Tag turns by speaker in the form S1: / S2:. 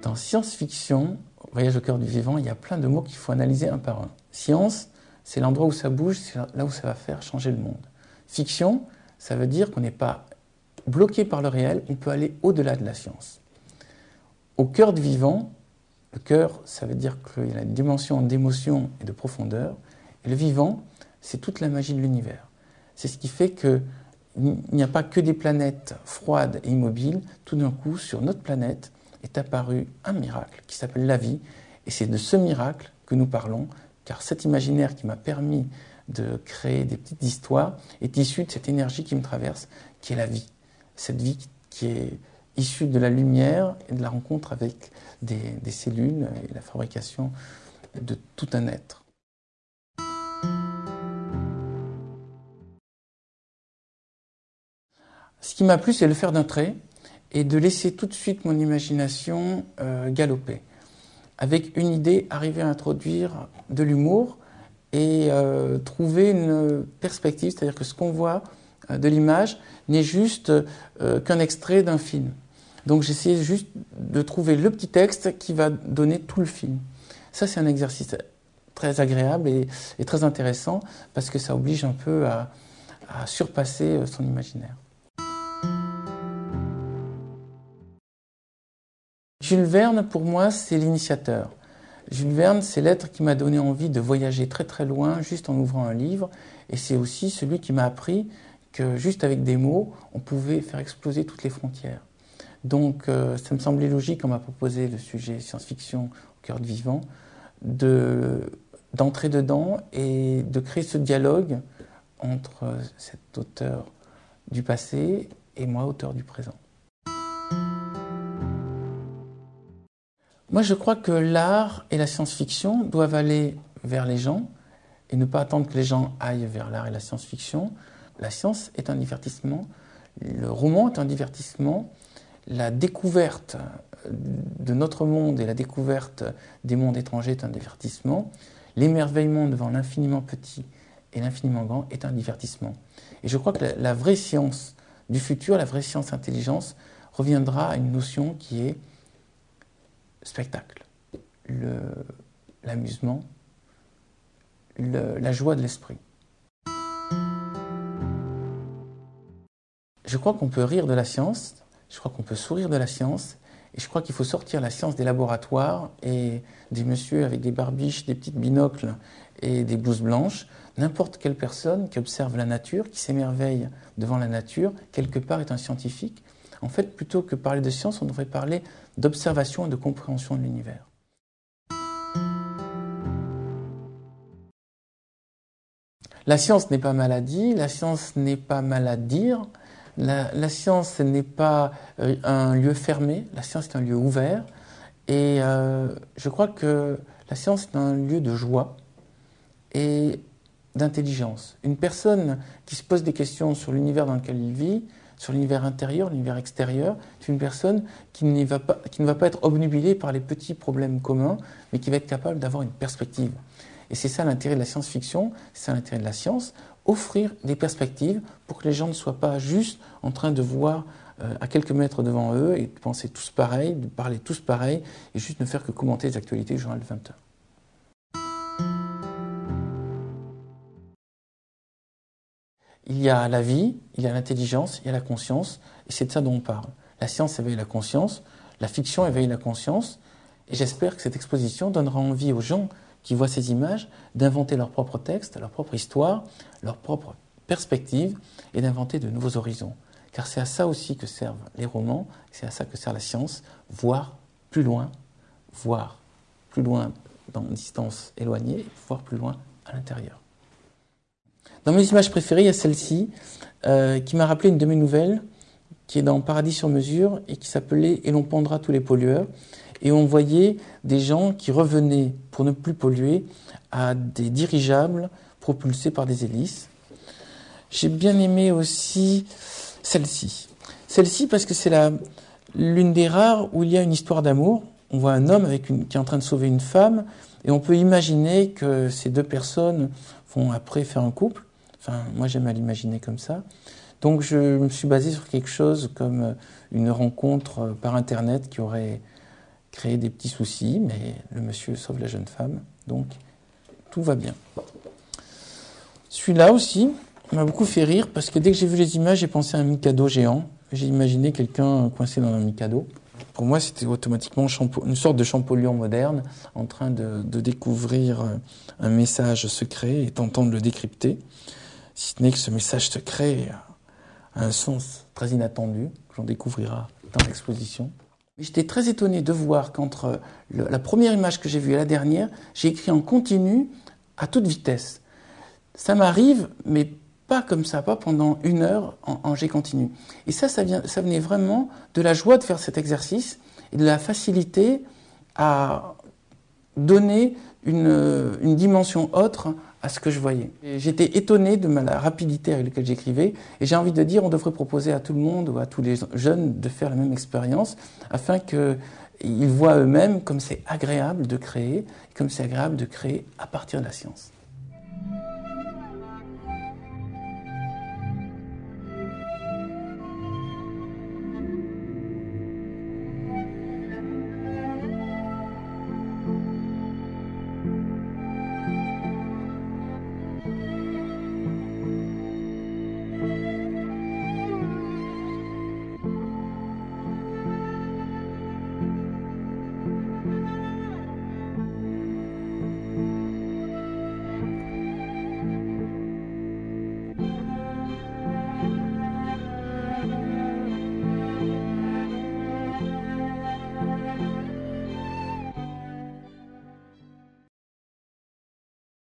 S1: Dans science-fiction, Voyage au cœur du vivant, il y a plein de mots qu'il faut analyser un par un. Science, c'est l'endroit où ça bouge, c'est là où ça va faire changer le monde. Fiction, ça veut dire qu'on n'est pas bloqué par le réel, on peut aller au-delà de la science. Au cœur du vivant, le cœur, ça veut dire qu'il y a une dimension d'émotion et de profondeur. Et le vivant, c'est toute la magie de l'univers. C'est ce qui fait qu'il n'y a pas que des planètes froides et immobiles. Tout d'un coup, sur notre planète, est apparu un miracle qui s'appelle la vie. Et c'est de ce miracle que nous parlons, car cet imaginaire qui m'a permis de créer des petites histoires est issu de cette énergie qui me traverse, qui est la vie. Cette vie qui est issue de la lumière et de la rencontre avec des cellules et la fabrication de tout un être. Ce qui m'a plu, c'est le faire d'un trait et de laisser tout de suite mon imagination galoper. Avec une idée, arriver à introduire de l'humour et trouver une perspective, c'est-à-dire que ce qu'on voit de l'image n'est juste qu'un extrait d'un film. Donc j'essayais juste de trouver le petit texte qui va donner tout le film. Ça, c'est un exercice très agréable et très intéressant parce que ça oblige un peu à surpasser son imaginaire. Jules Verne, pour moi, c'est l'initiateur. Jules Verne, c'est l'être qui m'a donné envie de voyager très très loin juste en ouvrant un livre. Et c'est aussi celui qui m'a appris que juste avec des mots, on pouvait faire exploser toutes les frontières. Donc ça me semblait logique, on m'a proposé le sujet science-fiction au cœur du vivant, d'entrer dedans et de créer ce dialogue entre cet auteur du passé et moi, auteur du présent. Moi, je crois que l'art et la science-fiction doivent aller vers les gens et ne pas attendre que les gens aillent vers l'art et la science-fiction. La science est un divertissement, le roman est un divertissement, la découverte de notre monde et la découverte des mondes étrangers est un divertissement, l'émerveillement devant l'infiniment petit et l'infiniment grand est un divertissement. Et je crois que la vraie science du futur, la vraie science intelligence, reviendra à une notion qui est spectacle, l'amusement, la joie de l'esprit. Je crois qu'on peut rire de la science, je crois qu'on peut sourire de la science, et je crois qu'il faut sortir la science des laboratoires et des messieurs avec des barbiches, des petites binocles et des blouses blanches. N'importe quelle personne qui observe la nature, qui s'émerveille devant la nature, quelque part est un scientifique. En fait, plutôt que parler de science, on devrait parler d'observation et de compréhension de l'univers. La science n'est pas maladie, la science n'est pas mal à dire, la science n'est pas un lieu fermé, la science est un lieu ouvert. Et je crois que la science est un lieu de joie et d'intelligence. Une personne qui se pose des questions sur l'univers dans lequel il vit, sur l'univers intérieur, l'univers extérieur, c'est une personne qui ne va pas être obnubilée par les petits problèmes communs, mais qui va être capable d'avoir une perspective. Et c'est ça l'intérêt de la science-fiction, c'est ça l'intérêt de la science, offrir des perspectives pour que les gens ne soient pas juste en train de voir à quelques mètres devant eux et de penser tous pareil, de parler tous pareil, et juste ne faire que commenter les actualités du journal de 20 heures. Il y a la vie, il y a l'intelligence, il y a la conscience, et c'est de ça dont on parle. La science éveille la conscience, la fiction éveille la conscience, et j'espère que cette exposition donnera envie aux gens qui voient ces images d'inventer leur propre texte, leur propre histoire, leur propre perspective, et d'inventer de nouveaux horizons. Car c'est à ça aussi que servent les romans, c'est à ça que sert la science, voir plus loin dans une distance éloignée, voir plus loin à l'intérieur. Dans mes images préférées, il y a celle-ci, qui m'a rappelé une de mes nouvelles, qui est dans Paradis sur mesure, et qui s'appelait « Et l'on pendra tous les pollueurs ». Et on voyait des gens qui revenaient, pour ne plus polluer, à des dirigeables propulsés par des hélices. J'ai bien aimé aussi celle-ci. Celle-ci parce que c'est l'une des rares où il y a une histoire d'amour. On voit un homme qui est en train de sauver une femme, et on peut imaginer que ces deux personnes vont après faire un couple. Enfin, moi j'aime à l'imaginer comme ça. Donc je me suis basé sur quelque chose comme une rencontre par Internet qui aurait créer des petits soucis, mais le monsieur sauve la jeune femme, donc tout va bien. Celui-là aussi m'a beaucoup fait rire, parce que dès que j'ai vu les images, j'ai pensé à un Mikado géant. J'ai imaginé quelqu'un coincé dans un Mikado. Pour moi, c'était automatiquement une sorte de Champollion moderne, en train de découvrir un message secret et tentant de le décrypter. Si ce n'est que ce message secret a un sens très inattendu, que l'on découvrira dans l'exposition. J'étais très étonné de voir qu'entre la première image que j'ai vue et la dernière, j'ai écrit en continu à toute vitesse. Ça m'arrive, mais pas comme ça, pas pendant 1 heure en jet continu. Et ça venait vraiment de la joie de faire cet exercice et de la facilité à donner une dimension autre à ce que je voyais. J'étais étonné de la rapidité avec laquelle j'écrivais et j'ai envie de dire on devrait proposer à tout le monde ou à tous les jeunes de faire la même expérience afin qu'ils voient eux-mêmes comme c'est agréable de créer, comme c'est agréable de créer à partir de la science.